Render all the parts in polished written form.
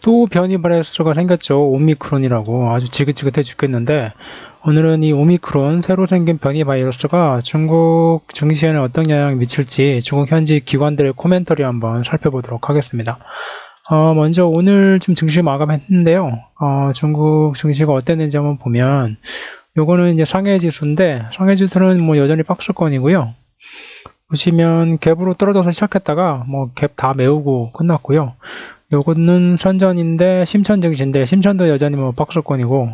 또 변이 바이러스가 생겼죠. 오미크론이라고. 아주 지긋지긋해 죽겠는데, 오늘은 이 오미크론 새로 생긴 변이 바이러스가 중국 증시에는 어떤 영향을 미칠지 중국 현지 기관들의 코멘터리 한번 살펴보도록 하겠습니다. 먼저 오늘 좀 증시 마감했는데요. 중국 증시가 어땠는지 한번 보면, 요거는 이제 상해 지수인데, 상해 지수는 뭐 여전히 박스권이고요. 보시면 갭으로 떨어져서 시작했다가 뭐 갭 다 메우고 끝났고요. 요거는 선전인데 심천 증시인데 심천도 여전히 뭐 박스권이고,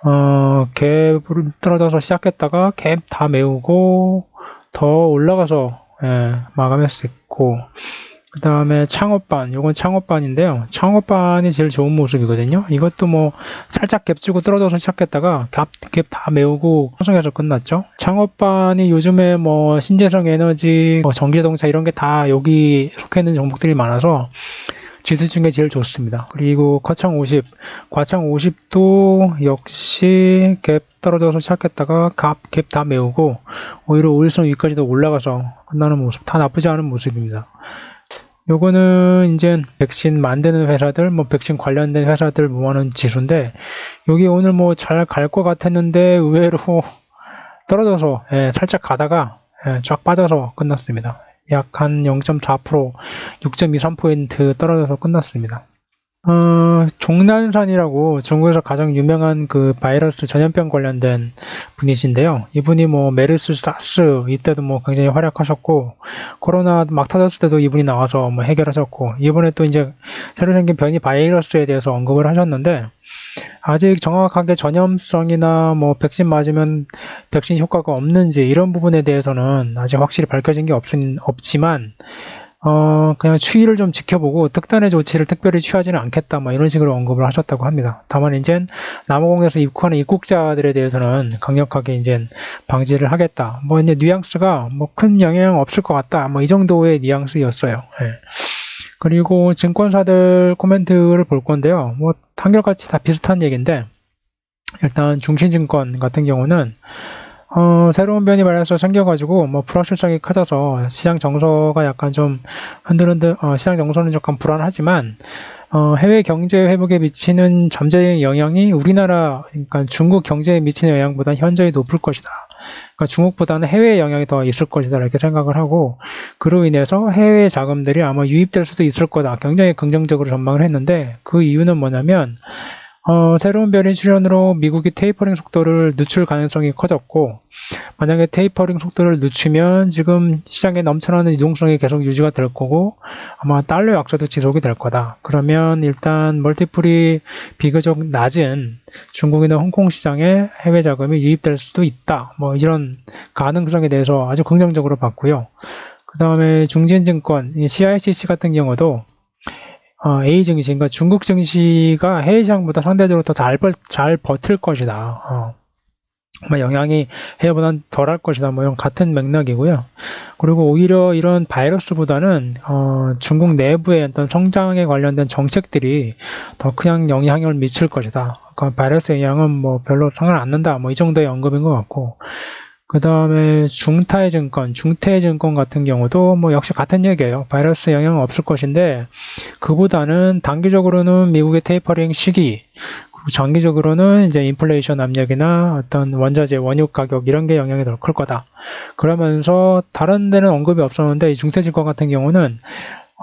갭으로 떨어져서 시작했다가 갭 다 메우고 더 올라가서 마감했었고, 그 다음에 창업반, 요건 창업반인데요. 창업반이 제일 좋은 모습이거든요. 이것도 뭐 살짝 갭 주고 떨어져서 시작했다가 갭 다 메우고 상승해서 끝났죠. 창업반이 요즘에 뭐 신재생 에너지, 뭐 전기자동차 이런 게 다 여기 속해 있는 종목들이 많아서 지수 중에 제일 좋습니다. 그리고 과창 50도 역시 갭 떨어져서 시작했다가 갭 다 메우고 오히려 5일선 위까지도 올라가서 끝나는 모습, 다 나쁘지 않은 모습입니다. 요거는 이제 백신 만드는 회사들, 뭐 백신 관련된 회사들 모아놓은 지수인데, 여기 오늘 뭐 잘 갈 것 같았는데 의외로 떨어져서 살짝 가다가 쫙 빠져서 끝났습니다. 약 한 0.4%, 6.23% 떨어져서 끝났습니다. 종난산이라고 중국에서 가장 유명한 그 바이러스 전염병 관련된 분이신데요. 이분이 뭐 메르스, 사스 이때도 뭐 굉장히 활약하셨고, 코로나 막 터졌을 때도 이분이 나와서 뭐 해결하셨고, 이번에 또 이제 새로 생긴 변이 바이러스에 대해서 언급을 하셨는데, 아직 정확하게 전염성이나 뭐 백신 맞으면 백신 효과가 없는지 이런 부분에 대해서는 아직 확실히 밝혀진 게 없지만, 그냥 추이를 좀 지켜보고 특단의 조치를 특별히 취하지는 않겠다, 뭐 이런 식으로 언급을 하셨다고 합니다. 다만 이제 남아공에서 입국하는 입국자들에 대해서는 강력하게 이제 방지를 하겠다. 뭐 이제 뉘앙스가 뭐 큰 영향 없을 것 같다. 뭐 이 정도의 뉘앙스였어요. 그리고 증권사들 코멘트를 볼 건데요. 뭐 한결같이 다 비슷한 얘기인데, 일단 중신증권 같은 경우는 새로운 변이 바이러스가 생겨가지고 뭐 불확실성이 커져서 시장 정서가 약간 좀 시장 정서는 약간 불안하지만, 해외 경제 회복에 미치는 잠재적인 영향이 우리나라, 그러니까 중국 경제에 미치는 영향보다 현저히 높을 것이다. 그러니까 중국보다는 해외 영향이 더 있을 것이다 이렇게 생각을 하고, 그로 인해서 해외 자금들이 아마 유입될 수도 있을 거다, 굉장히 긍정적으로 전망을 했는데, 그 이유는 뭐냐면 새로운 변이 출현으로 미국이 테이퍼링 속도를 늦출 가능성이 커졌고, 만약에 테이퍼링 속도를 늦추면 지금 시장에 넘쳐나는 유동성이 계속 유지가 될 거고, 아마 달러 약세도 지속이 될 거다. 그러면 일단 멀티플이 비교적 낮은 중국이나 홍콩 시장에 해외 자금이 유입될 수도 있다, 뭐 이런 가능성에 대해서 아주 긍정적으로 봤고요. 그 다음에 중진증권 CICC 같은 경우도 A 증시, 그러니까 중국 증시가 해외 시장보다 상대적으로 더 잘 버틸 것이다. 영향이 해외보다는 덜할 것이다. 뭐 이런 같은 맥락이고요. 그리고 오히려 이런 바이러스보다는 중국 내부의 어떤 성장에 관련된 정책들이 더 큰 영향을 미칠 것이다. 그러니까 바이러스 영향은 뭐 별로 상관 안 난다. 뭐 이 정도의 언급인 것 같고. 그 다음에 중태증권 같은 경우도 뭐 역시 같은 얘기예요. 바이러스 영향은 없을 것인데, 그보다는 단기적으로는 미국의 테이퍼링 시기, 장기적으로는 이제 인플레이션 압력이나 어떤 원자재, 원유 가격 이런 게 영향이 더 클 거다. 그러면서 다른 데는 언급이 없었는데, 이 중태증권 같은 경우는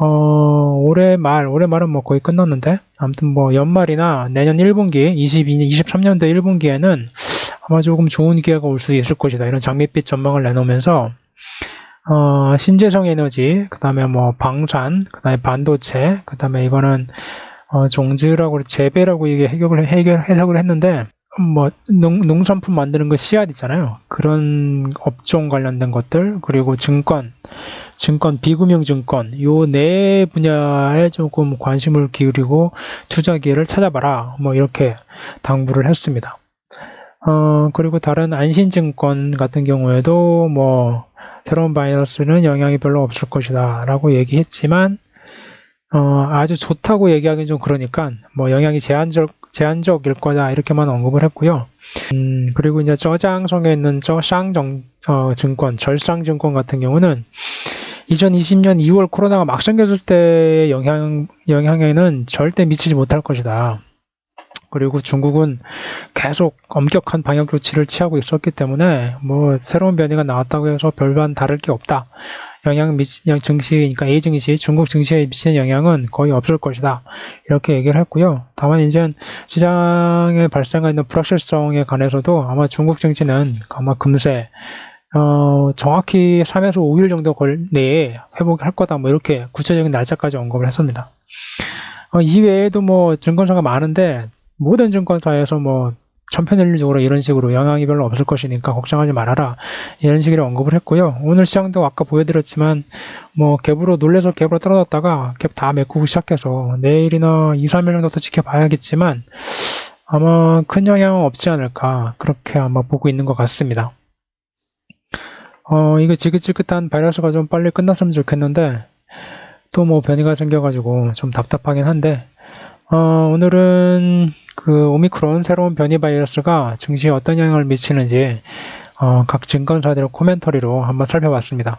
올해 말은 뭐 거의 끝났는데, 아무튼 뭐 연말이나 내년 1분기, 23년도 1분기에는 아마 조금 좋은 기회가 올 수 있을 것이다, 이런 장밋빛 전망을 내놓으면서 신재생 에너지, 그 다음에 뭐 방산, 그 다음에 반도체, 그 다음에 이거는 종즈라고 재배라고 이게 해석을 했는데, 뭐 농산품 만드는 거 씨앗 있잖아요. 그런 업종 관련된 것들, 그리고 증권, 비금융 증권, 요 네 분야에 조금 관심을 기울이고 투자 기회를 찾아봐라, 뭐 이렇게 당부를 했습니다. 그리고 다른 안신증권 같은 경우에도 뭐 새로운 바이러스는 영향이 별로 없을 것이다 라고 얘기했지만, 아주 좋다고 얘기하기는 좀 그러니까 뭐 영향이 제한적일 거다 이렇게만 언급을 했고요. 그리고 이제 저장성에 있는 절상증권 같은 경우는 2020년 2월 코로나가 막 생겼을 때의 영향에는 절대 미치지 못할 것이다. 그리고 중국은 계속 엄격한 방역 조치를 취하고 있었기 때문에 뭐 새로운 변이가 나왔다고 해서 별반 다를 게 없다. 증시, 그러니까 A 증시, 중국 증시에 미치는 영향은 거의 없을 것이다. 이렇게 얘기를 했고요. 다만 이제 시장에 발생하는 불확실성에 관해서도 아마 중국 증시는 아마 금세 정확히 3에서 5일 정도 내에 회복할 거다. 뭐 이렇게 구체적인 날짜까지 언급을 했습니다. 이외에도 뭐 증권사가 많은데 모든 증권사에서 뭐 천편일률적으로 이런 식으로 영향이 별로 없을 것이니까 걱정하지 말아라, 이런 식으로 언급을 했고요. 오늘 시장도 아까 보여드렸지만 뭐 갭으로 놀래서 갭으로 떨어졌다가 갭 다 메꾸고 시작해서 내일이나 2, 3일 정도 더 지켜봐야겠지만 아마 큰 영향은 없지 않을까, 그렇게 아마 보고 있는 것 같습니다. 이거 지긋지긋한 바이러스가 좀 빨리 끝났으면 좋겠는데 또 뭐 변이가 생겨가지고 좀 답답하긴 한데, 오늘은 그 오미크론 새로운 변이 바이러스가 증시에 어떤 영향을 미치는지 각 증권사들의 코멘터리로 한번 살펴봤습니다.